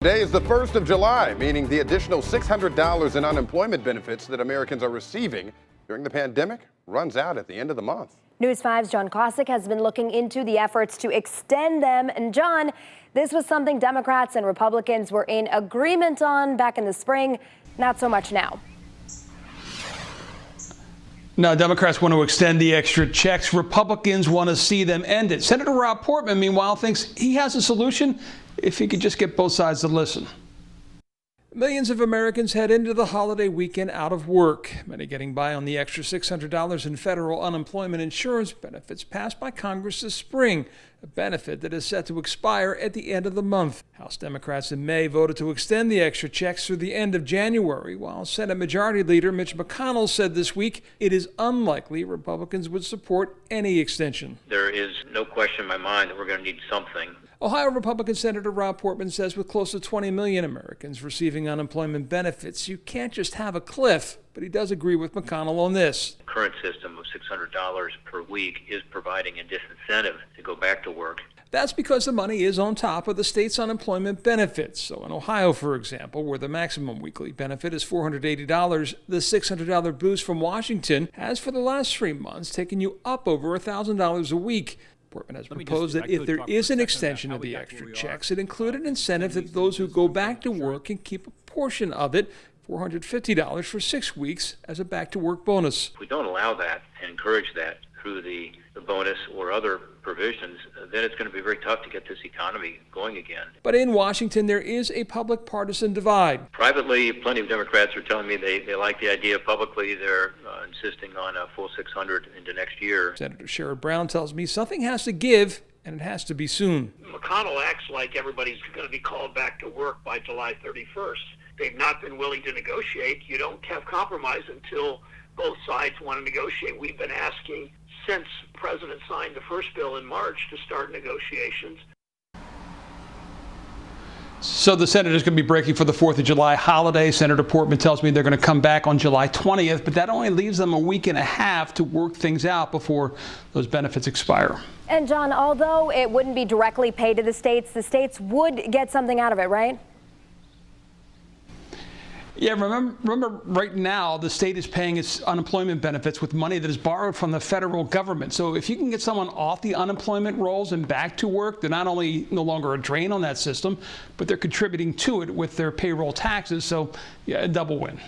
Today is the 1st of July, meaning the additional $600 in unemployment benefits that Americans are receiving during the pandemic runs out at the end of the month. News 5's John Kosick has been looking into the efforts to extend them. And John, this was something Democrats and Republicans were in agreement on back in the spring. Not so much now. Now, Democrats want to extend the extra checks. Republicans want to see them end it. Senator Rob Portman, meanwhile, thinks he has a solution if he could just get both sides to listen. Millions of Americans head into the holiday weekend out of work, many getting by on the extra $600 in federal unemployment insurance benefits passed by Congress this spring, a benefit that is set to expire at the end of the month. House Democrats in May voted to extend the extra checks through the end of January, while Senate Majority Leader Mitch McConnell said this week it is unlikely Republicans would support any extension. There is no question in my mind that we're going to need something. Ohio Republican Senator Rob Portman says with close to 20 million Americans receiving unemployment benefits, you can't just have a cliff, but he does agree with McConnell on this. The current system of $600 per week is providing a disincentive to go back to work. That's because the money is on top of the state's unemployment benefits. So in Ohio, for example, where the maximum weekly benefit is $480, the $600 boost from Washington has for the last 3 months taken you up over $1,000 a week. Portman has proposed that if there is an extension of the extra checks, it include an incentive that those who go back to work can keep a portion of it, $450 for 6 weeks, as a back-to-work bonus. If we don't allow that and encourage that through the bonus or other provisions, then it's going to be very tough to get this economy going again. But in Washington, there is a public partisan divide. Privately, plenty of Democrats are telling me they like the idea. Publicly, they're insisting on a full $600 into next year. Senator Sherrod Brown tells me something has to give, and it has to be soon. McConnell acts like everybody's going to be called back to work by July 31st. They've not been willing to negotiate. You don't have compromise until both sides want to negotiate. We've been asking since the President signed the first bill in March to start negotiations. So the Senate is going to be breaking for the 4th of July holiday. Senator Portman tells me they're going to come back on July 20th, but that only leaves them a week and a half to work things out before those benefits expire. And John, although it wouldn't be directly paid to the states would get something out of it, right? Yeah, remember right now the state is paying its unemployment benefits with money that is borrowed from the federal government. So if you can get someone off the unemployment rolls and back to work, they're not only no longer a drain on that system, but they're contributing to it with their payroll taxes. So yeah, a double win.